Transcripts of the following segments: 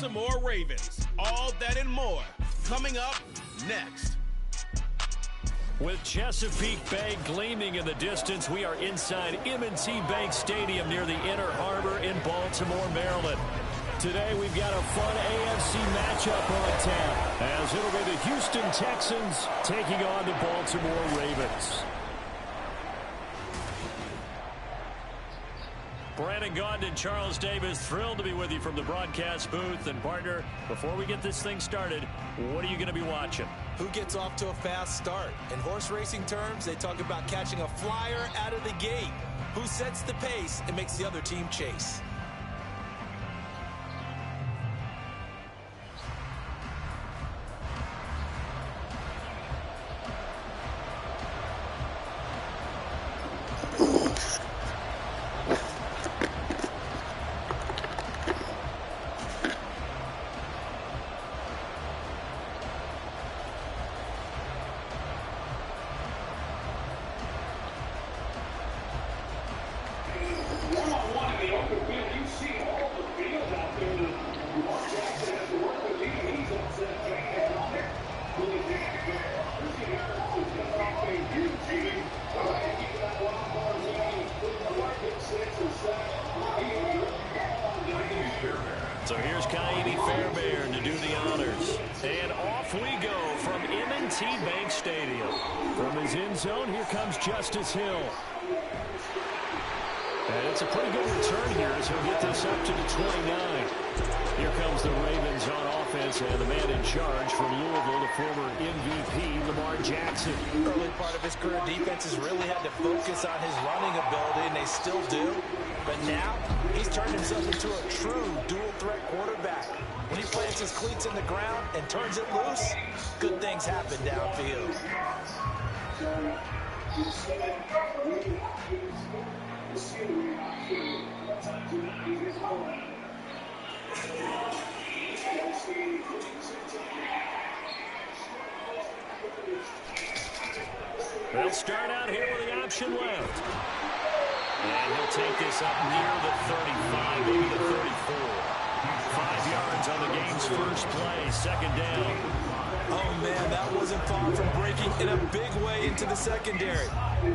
Baltimore Ravens. All that and more coming up next. With Chesapeake Bay gleaming in the distance, we are inside M&T Bank Stadium near the Inner Harbor in Baltimore, Maryland. Today we've got a fun AFC matchup on tap, as it'll be the Houston Texans taking on the Baltimore Ravens. Brandon Gaudin and Charles Davis, thrilled to be with you from the broadcast booth. And partner, before we get this thing started, what are you going to be watching? Who gets off to a fast start? In horse racing terms, they talk about catching a flyer out of the gate. Who sets the pace and makes the other team chase? So here's Kaimi Fairbairn to do the honors. And off we go from M&T Bank Stadium. From his end zone, here comes Justice Hill. And it's a pretty good return here as he'll get this up to the 29. Here comes the Ravens on offense, and the man in charge from Louisville, the former MVP, Lamar Jackson. Early part of his career, defenses really had to focus on his running ability, and they still do. But now, he's turned himself into a true dual-threat quarterback. When he plants his cleats in the ground and turns it loose, good things happen downfield. They'll start out here with the option left. And he'll take this up near the 35, maybe the 34. 5 yards on the game's first play, second down. Oh, man, that wasn't far from breaking in a big way into the secondary.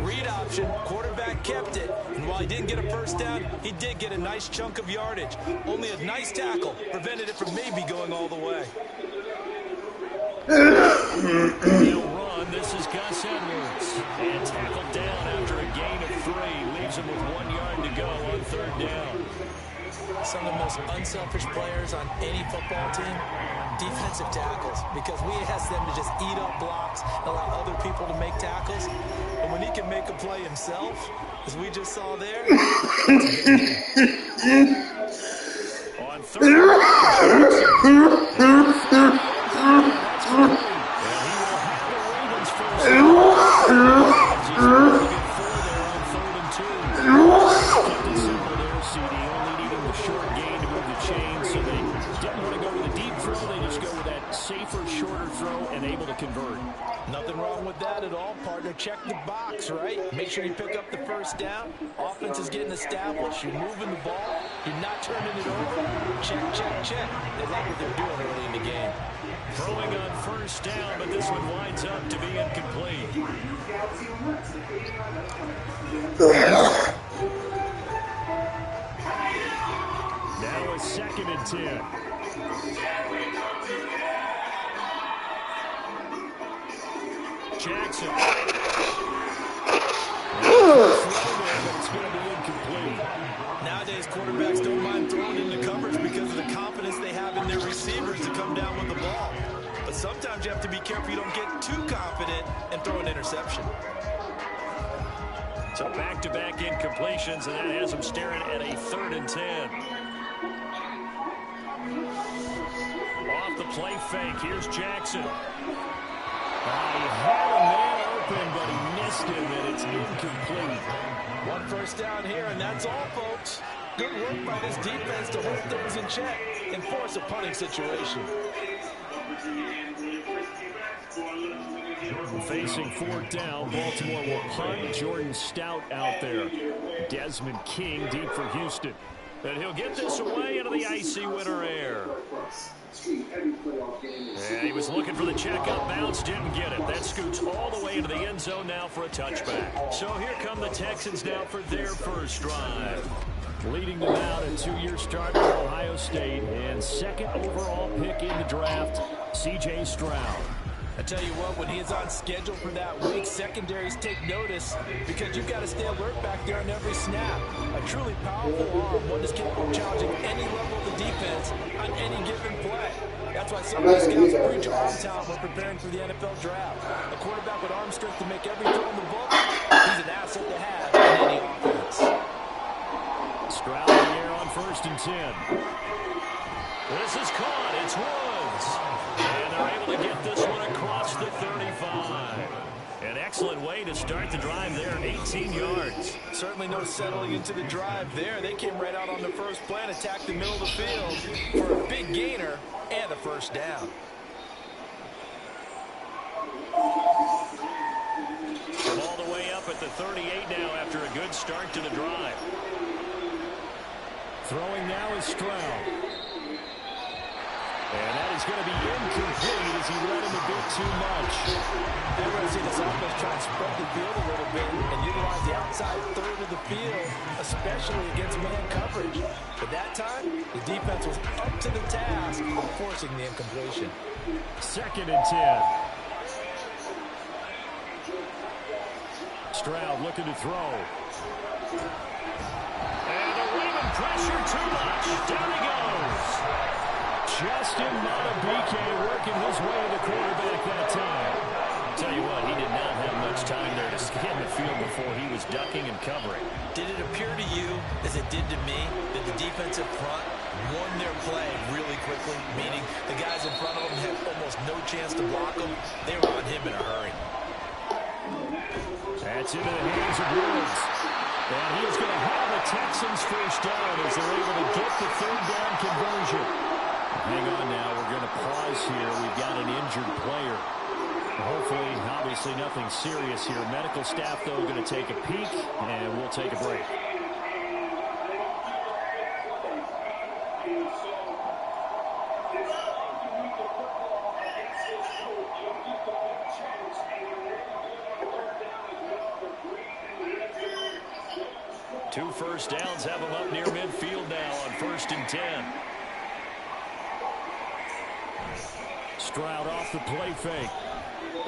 Read option, quarterback kept it. And while he didn't get a first down, he did get a nice chunk of yardage. Only a nice tackle prevented it from maybe going all the way. He'll run. This is Gus Edwards. And tackled down after a gain of 3. Leaves him with 1 yard to go on third down. Some of the most unselfish players on any football team, defensive tackles, because we ask them to just eat up blocks, allow other people to make tackles. And when he can make a play himself, as we just saw there, on third convert. Nothing wrong with that at all, partner. Check the box, right? Make sure you pick up the first down. Offense is getting established. You're moving the ball. You're not turning it over. Check, check, check. They like what they're doing early in the game. Throwing on first down, but this one winds up to be incomplete. Now a 2nd and 10. Jackson. It's going to be incomplete. Nowadays, quarterbacks don't mind throwing into coverage because of the confidence they have in their receivers to come down with the ball. But sometimes you have to be careful you don't get too confident and throw an interception. So back-to-back incompletions, and that has them staring at a 3rd and 10. Off the play fake, here's Jackson. He had a man open, but he missed him, and it's incomplete. 1 first down here, and that's all, folks. Good work by this defense to hold things in check and force a punting situation. Facing 4th down, Baltimore will punt. Jordan Stout out there. Desmond King deep for Houston. And he'll get this away into the icy winter air. for the checkup bounce, didn't get it. That scoots all the way into the end zone now for a touchback. So here come the Texans now for their first drive. Leading them out, a 2-year starter at Ohio State and second overall pick in the draft, C.J. Stroud. I tell you what, when he is on schedule for that week, secondaries take notice because you've got to stay alert back there on every snap. A truly powerful arm, one that's capable of challenging any level of the defense on any given play. That's why some of these scouts preach arm talent when preparing for the NFL draft. A quarterback with arm strength to make every throw in the book, he's an asset to have in any offense. Stroud in the air on 1st and 10. This is caught. It's Woods. And they're able to get this one across the 35. An excellent way to start the drive there, 18 yards. Certainly no settling into the drive there. They came right out on the first play and attacked the middle of the field for a big gainer and a first down. From all the way up at the 38 now after a good start to the drive. Throwing now is Stroud. And that is going to be incomplete as he let him a bit too much. We're going to see this offense try and spread the field a little bit and utilize the outside third of the field, especially against man coverage. But that time, the defense was up to the task of forcing the incompletion. 2nd and 10. Stroud looking to throw. And the Raven pressure too much. Down he goes. Justin Matabike working his way to the quarterback that time. Tell you what, he did not have much time there to scan the field before he was ducking and covering. Did it appear to you, as it did to me, that the defensive front won their play really quickly, meaning the guys in front of them had almost no chance to block him? They were on him in a hurry. That's into the hands of Woods. And he is going to have the Texans first down as they're able to get the 3rd down conversion. Hang on now, we're going to pause here. We've got an injured player. Hopefully, obviously nothing serious here. Medical staff, though, going to take a peek, and we'll take a break. Two first downs have them up near midfield now on 1st and 10. Stroud off the play fake. A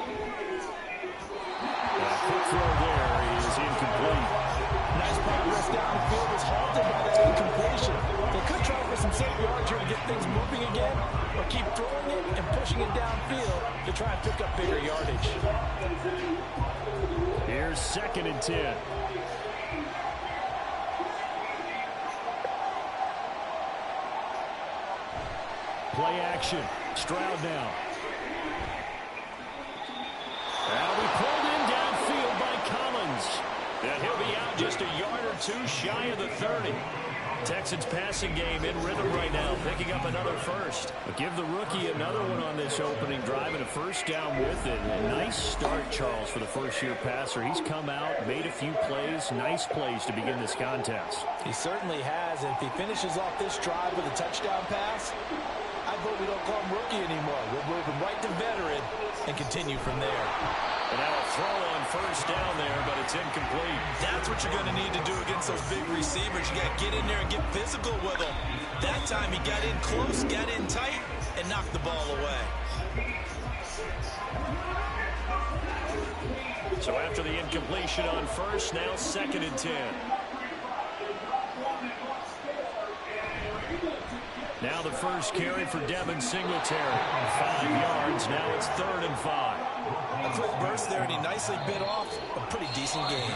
quick throw there is incomplete. Nice progress down the field was halted by that incompletion. They could try for some safe yards here to get things moving again, or keep throwing it and pushing it downfield to try and pick up bigger yardage. Here's 2nd and 10. Play action. Stroud now. And we pulled in downfield by Collins. And he'll be out just a yard or two shy of the 30. Texans passing game in rhythm right now, picking up another first. But give the rookie another one on this opening drive and a first down with it. A nice start, Charles, for the first-year passer. He's come out, made a few plays, nice plays to begin this contest. He certainly has, and if he finishes off this drive with a touchdown pass, I vote we don't call him rookie anymore. We'll move him right to veteran and continue from there. And now a throw on first down there, but it's incomplete. That's what you're going to need to do against those big receivers. You got to get in there and get physical with them. That time he got in close, got in tight, and knocked the ball away. So after the incompletion on first, now 2nd and 10. Now the first carry for Devin Singletary. 5 yards. Now it's 3rd and 5. A quick burst there, and he nicely bit off a pretty decent game.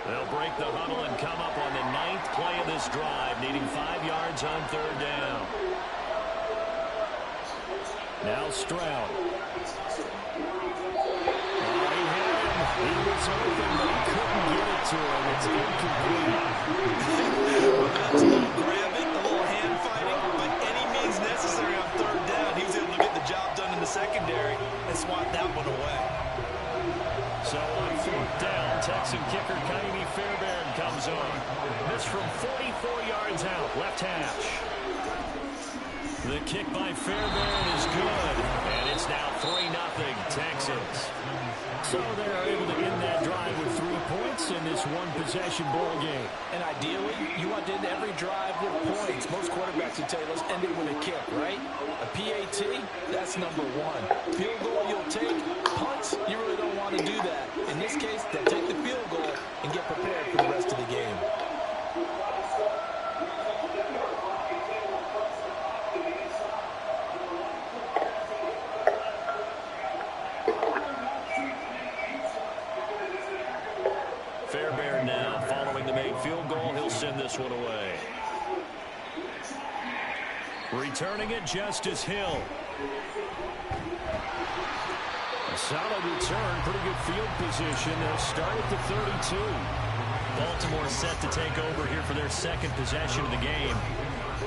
They'll break the huddle and come up on the 9th play of this drive, needing 5 yards on 3rd down. Now Stroud. He was open, but he couldn't get it to him. It's incomplete. That's a little grabbing, a little hand fighting, by any means necessary on 3rd down. He was able to get the job done in the secondary and swat that one away. So on 4th down, Texan kicker Kaimi Fairbairn comes on. This from 44 yards out, left hash. The kick by Fairbairn is good, and it's now 3-0 Texans. So they're able to end that drive with 3 points in this one-possession ball game. And ideally, you want to end every drive with points. Most quarterbacks would tell you, let's end it with a kick, right? A PAT, that's number 1. Field goal you'll take. Punts, you really don't want to do that. In this case, they'll take the field goal and get prepared for the rest of the game. Fairbairn now following the made field goal. He'll send this one away. Returning it, Justice Hill. A solid return, pretty good field position. They'll start at the 32. Baltimore set to take over here for their second possession of the game.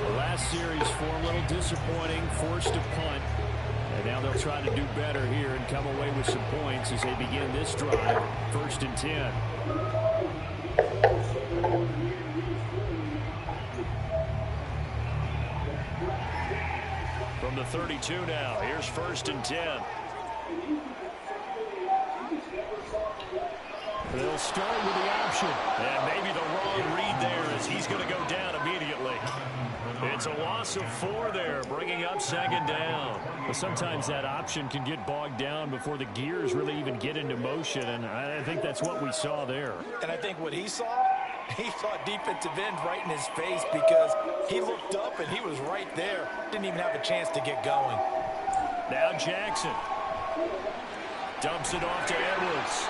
The last series for a little disappointing, forced a punt. And now they'll try to do better here and come away with some points as they begin this drive. 1st and 10. From the 32 now, here's 1st and 10. They'll start with the option. And maybe the wrong read there as he's going to go down immediately. It's a loss of 4 there, bringing up 2nd down. But sometimes that option can get bogged down before the gears really even get into motion, and I think that's what we saw there. And I think what he saw defensive end right in his face because he looked up and he was right there. Didn't even have a chance to get going. Now Jackson dumps it off to Edwards.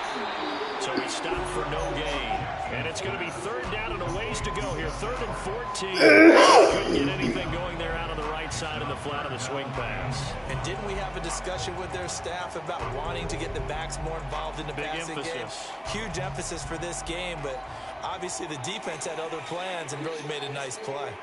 So he stopped for no gain. And it's going to be 3rd down and a ways to go here. 3rd and 14. Couldn't get anything going there out on the right side of the flat of the swing pass. And didn't we have a discussion with their staff about wanting to get the backs more involved in the passing game? Huge emphasis for this game, but obviously the defense had other plans and really made a nice play.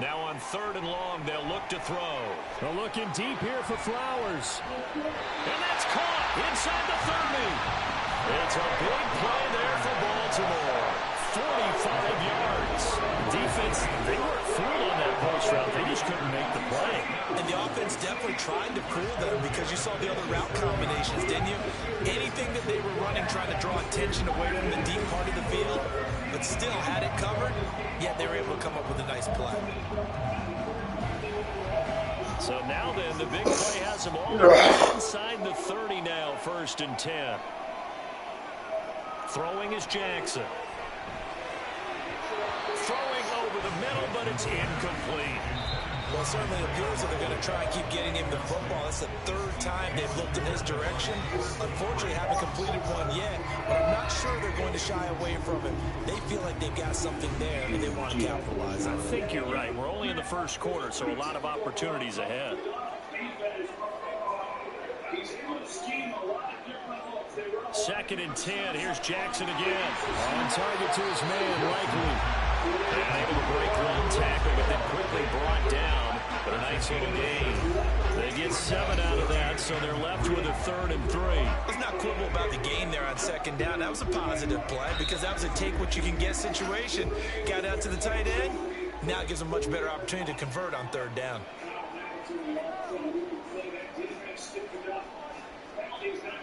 Now on 3rd and long, they'll look to throw. They're looking deep here for Flowers. And that's caught inside the 30. It's a big play there for Baltimore. 45 yards. Defense, they weren't fooled on that post route. They just couldn't make the play. And the offense definitely tried to fool them because you saw the other route combinations, didn't you? Anything that they were running trying to draw attention away from the deep part of the field, but still had it covered, yet they were able to come up with a nice play. So now then, the big play has them all inside the 30 now, 1st and 10. Throwing is Jackson. Throwing over the middle, but it's incomplete. Well, it certainly appears that they're going to try and keep getting him the football. That's the 3rd time they've looked in his direction. Unfortunately, haven't completed one yet, but I'm not sure they're going to shy away from him. They feel like they've got something there and they want to capitalize on it. I think you're right. We're only in the 1st quarter, so a lot of opportunities ahead. Second and 10. Here's Jackson again. On target to his man, likely. And able to break one tackle, but then quickly brought down. But a nice little gain. They get 7 out of that, so they're left with a 3rd and 3. Let's not quibble about the gain there on 2nd down. That was a positive play because that was a take-what-you-can-get situation. Got out to the tight end. Now it gives them a much better opportunity to convert on 3rd down.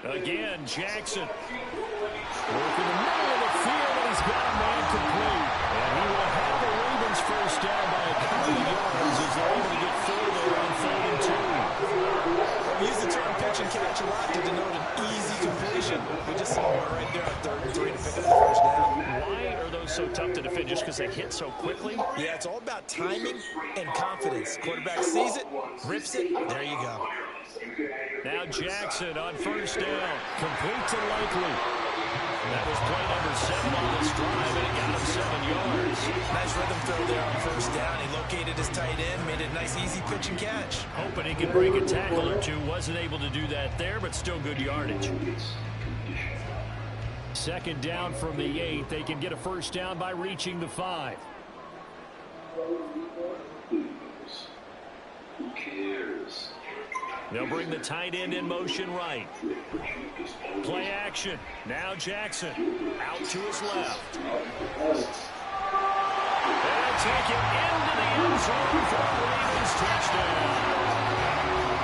Again, Jackson. Working the middle of the field, and he's got a man complete. And he will have the Ravens 1st down by a couple of yards as they're able to get 4 there on 3rd and 2. We use the term pitch and catch a lot to denote an easy completion. We just saw one right there on 3rd and 3 to pick up the 1st down. Why are those so tough to defend? Just because they hit so quickly? Yeah, it's all about timing and confidence. Quarterback sees it, rips it, there you go. Now Jackson on 1st down. Complete to Likely. That was play number 7 on this drive, and it got him 7 yards. Nice rhythm throw there on 1st down. He located his tight end, made it a nice, easy pitch and catch. Hoping he could break a tackle or two. Wasn't able to do that there, but still good yardage. 2nd down from the 8. They can get a 1st down by reaching the 5. Who cares? They'll bring the tight end in motion right. Play action. Now Jackson out to his left. And take it into the end zone for a Ravens touchdown.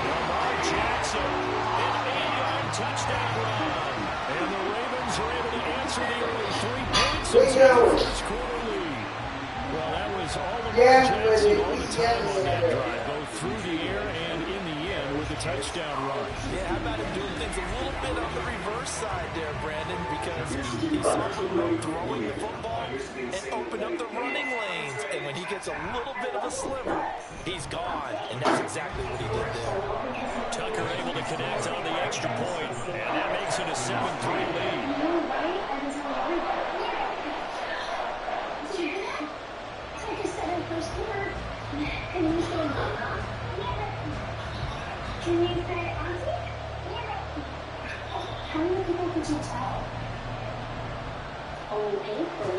Lamar Jackson, an 8-yard touchdown run. And the Ravens are able to answer the early 3 points and take the first quarter lead. Well, that was all Lamar Jackson all the time on that drive, both through the air and in the end with the touchdown run. Yeah, how about him doing things a little bit on the reverse side there, Brandon, because he saw Boone throwing the football and open up the running lanes. And when he gets a little bit of a sliver, he's gone. And that's exactly what he did there. Tucker able to connect on the extra point, and that makes it a 7-3 lead. Can you say Auntie? How many people could you tell? Only painful.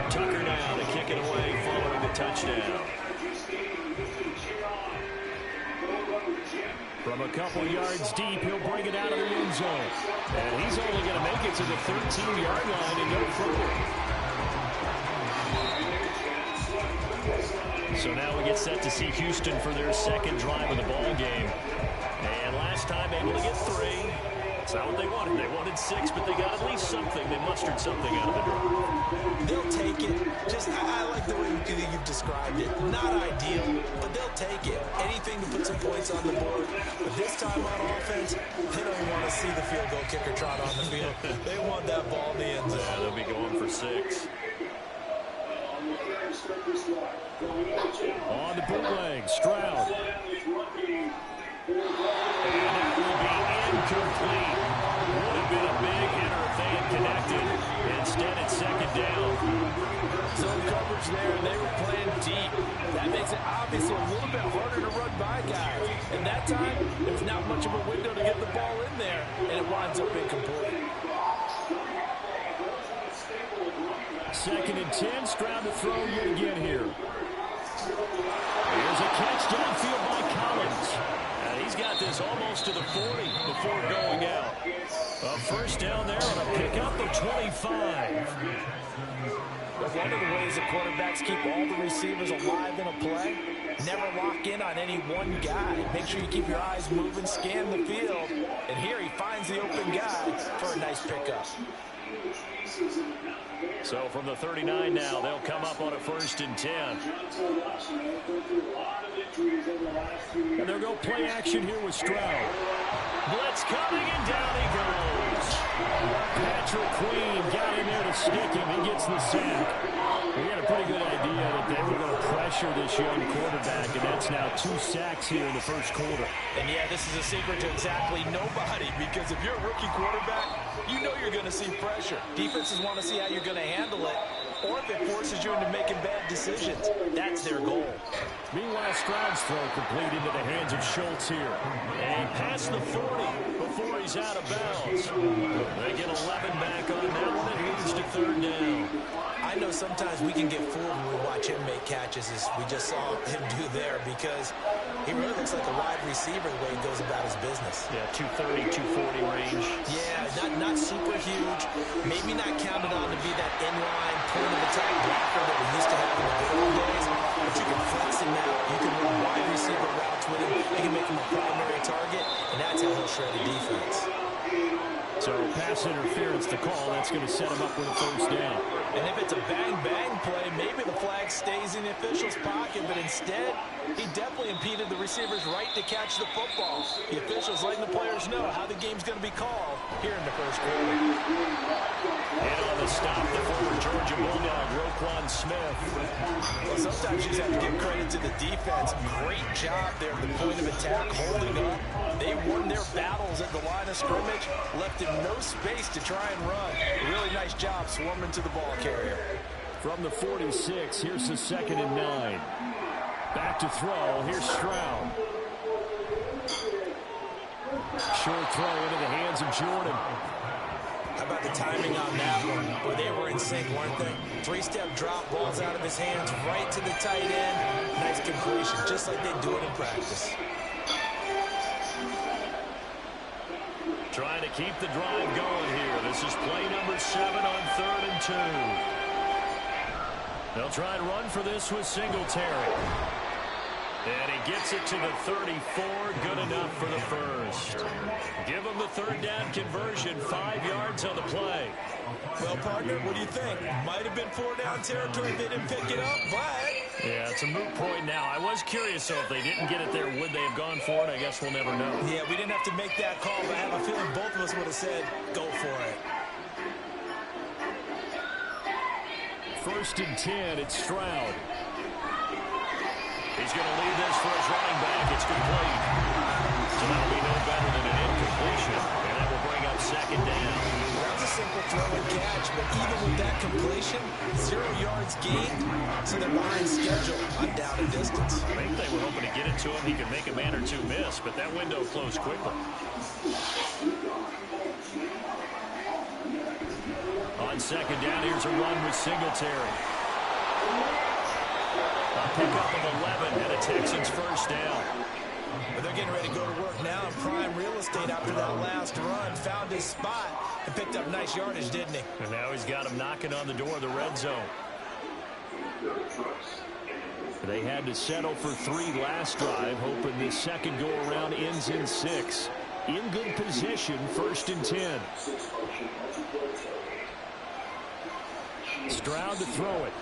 Tucker now to kick it away following the touchdown. From a couple yards deep, he'll bring it out of the end zone. And he's only going to make it to the 13-yard line and go further. So now we get set to see Houston for their second drive of the ball game. And last time able to get 3. It's not what they wanted. They wanted 6, but they got at least something. They mustered something out of the drive. They'll take it. I like the way you've described it. Not ideal, but they'll take it. Anything to put some points on the board. But this time on offense, they don't want to see the field goal kicker trot on the field. They want that ball in the end zone. Yeah, they'll be going for 6. On the bootleg, Stroud. And that will be incomplete. Would have been a big hitter if they had connected. Instead, it's second down. Zone coverage there, and they were playing deep. That makes it obviously a little bit harder to run by guys. And that time, there's not much of a window to get the ball in there, and it winds up incomplete. 2nd and 10, Stroud to throw yet again here. Here's a catch downfield by Collins. And he's got this almost to the 40 before going out. A first down there on a pickup of 25. One of the ways that quarterbacks keep all the receivers alive in a play, never lock in on any one guy. Make sure you keep your eyes moving, scan the field. And here he finds the open guy for a nice pickup. So from the 39 now, they'll come up on a 1st and 10. And they'll go play action here with Stroud. Blitz coming, and down he goes. Patrick Queen got in there to stick him. He gets the sack. We had a pretty good idea that they were going to pressure this young quarterback, and that's now 2 sacks here in the first quarter. And yeah, this is a secret to exactly nobody, because if you're a rookie quarterback, you know you're going to see pressure. Defenses want to see how you're going to handle it, or if it forces you into making bad decisions. That's their goal. Meanwhile, Stroud's throw complete into the hands of Schultz here. And he passed the 40 before he's out of bounds. They get 11 back on that one. It leads to 3rd down. I know sometimes we can get fooled when we watch him make catches, as we just saw him do there, because he really looks like a wide receiver the way he goes about his business. Yeah, 230, 240 range. Yeah, not super huge. Maybe not counted on to be that inline point-of-attack blocker that we used to have in the good old days. But you can flex him out. You can run wide receiver routes with him. You can make him a primary target, and that's how he'll shred the defense. So pass interference to call. That's going to set him up with a 1st down. And if it's a bang-bang play, maybe the flag stays in the official's pocket, but instead, he definitely impeded the receiver's right to catch the football. The officials letting the players know how the game's going to be called here in the first quarter. And on the stop, the former Georgia Bulldog, Roquan Smith. Well, sometimes you just have to give credit to the defense. Great job there at the point of attack, holding up. They won their battles at the line of scrimmage, left him no space to try and run. A really nice job swarming to the ball carrier. From the 46, here's the 2nd and 9. Back to throw. Here's Stroud. Short throw into the hands of Jordan. How about the timing on that one, where they were in sync, weren't they? Three-step drop, balls out of his hands, right to the tight end. Nice completion, just like they do it in practice. Trying to keep the drive going here. This is play number 7 on 3rd and 2. They'll try and run for this with Singletary. And he gets it to the 34. Good enough for the first. Give him the 3rd down conversion. 5 yards on the play. Well, partner, what do you think? Might have been 4-down territory if they didn't pick it up, but... Yeah, it's a moot point now. I was curious, so if they didn't get it there, would they have gone for it? I guess we'll never know. Yeah, we didn't have to make that call, but I have a feeling both of us would have said, go for it. 1st and 10, it's Stroud. He's going to lead this for his running back. It's complete. So that'll be no better than an incompletion. And that will bring up 2nd down. That's a simple throw and catch, but even with that completion, 0 yards gained, so they're behind schedule on down and distance. I think they were hoping to get it to him. He could make a man or two miss, but that window closed quickly. On 2nd down, here's a run with Singletary. A pickup of 11 and a Texans 1st down. But they're getting ready to go to work now in prime real estate after that last run. Found his spot and picked up nice yardage, didn't he? And now he's got him knocking on the door of the red zone. They had to settle for 3 last drive, hoping this second go-around ends in 6. In good position, 1st and 10. Stroud to throw it.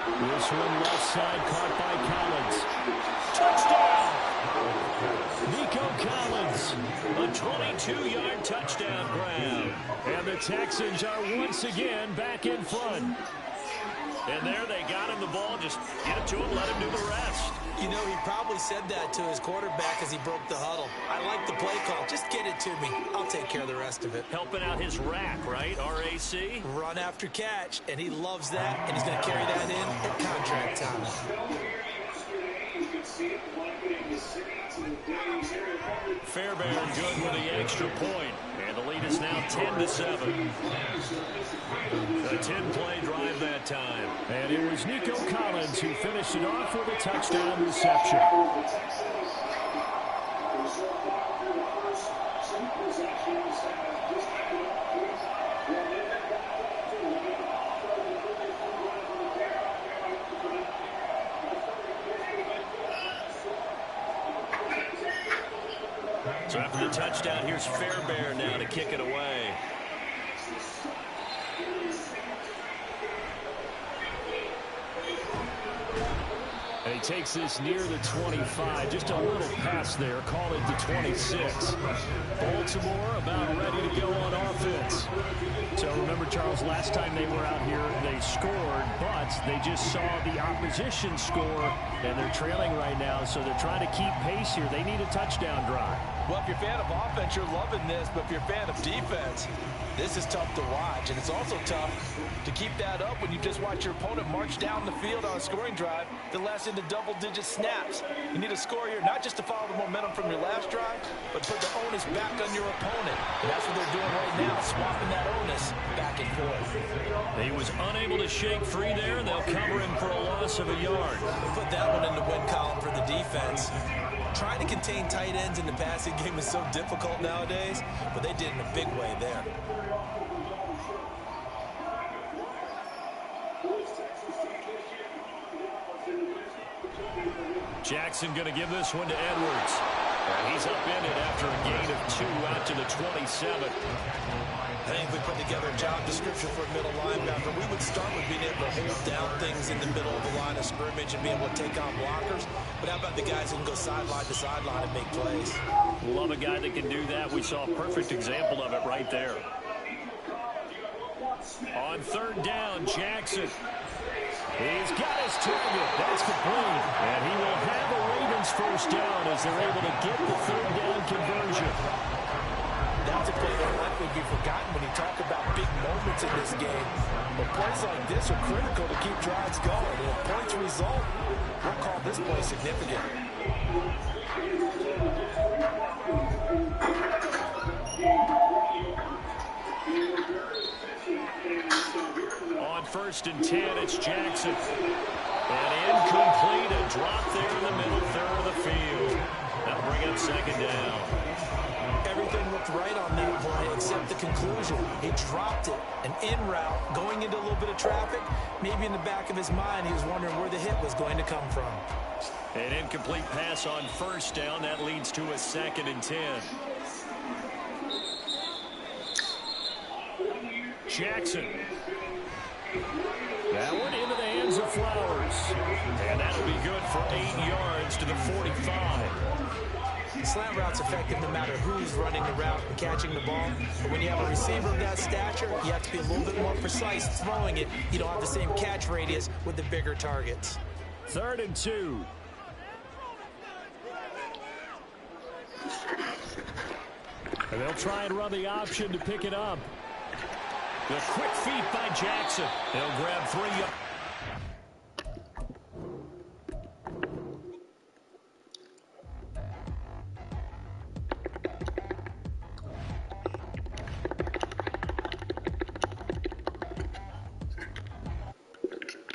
This one left side caught by Collins. Touchdown! Nico Collins, a 22-yard touchdown grab. And the Texans are once again back in front. And there they got him the ball. Just get it to him, let him do the rest. You know, he probably said that to his quarterback as he broke the huddle. I like the play call. Just get it to me. I'll take care of the rest of it. Helping out his rack, right? RAC? Run after catch, and he loves that, and he's going to carry that in at contract time. Fairbairn good with the extra point. And the lead is now 10-7. A 10-play drive that time. And it was Nico Collins who finished it off with a touchdown reception. So after the touchdown, here's Fairbairn now to kick it away. And he takes this near the 25. Just a little pass there. Call it the 26. Baltimore about ready to go on offense. So remember, Charles, last time they were out here, they scored, but they just saw the opposition score, and they're trailing right now, so they're trying to keep pace here. They need a touchdown drive. Well, if you're a fan of offense, you're loving this, but if you're a fan of defense, this is tough to watch, and it's also tough to keep that up when you just watch your opponent march down the field on a scoring drive that lasts into double-digit snaps. You need a score here, not just to follow the momentum from your last drive, but put the onus back on your opponent. And that's what they're doing right now, swapping that onus back and forth. He was unable to shake free there, and they'll cover him for a loss of a yard. Put that one in the win column for the defense. Trying to contain tight ends in the passing game is so difficult nowadays, but they did in a big way there. Jackson going to give this one to Edwards. And he's upended after a gain of 2 out to the 27. I think if we put together a job description for a middle linebacker, we would start with being able to hold down things in the middle of the line of scrimmage and be able to take on blockers. But how about the guys who can go sideline to sideline and make plays? Love a guy that can do that. We saw a perfect example of it right there. On 3rd down, Jackson. He's got his target. That's complete. And he will have a Ravens 1st down as they're able to get the 3rd down conversion. That's a play that will likely be forgotten when you talk about big moments in this game. But plays like this are critical to keep drives going. And if points result, we'll call this play significant. 1st and 10. It's Jackson. And incomplete. A drop there in the middle third of the field. That'll bring up 2nd down. Everything looked right on that play except the conclusion. He dropped it. An in route, going into a little bit of traffic. Maybe in the back of his mind, he was wondering where the hit was going to come from. An incomplete pass on 1st down. That leads to a 2nd and 10. Jackson. That one into the hands of Flowers. And that'll be good for 8 yards to the 45. Slant route's effective no matter who's running the route and catching the ball. But when you have a receiver of that stature, you have to be a little bit more precise throwing it. You don't have the same catch radius with the bigger targets. 3rd and 2. And they'll try and run the option to pick it up. The quick feet by Jackson. They'll grab 3 yards.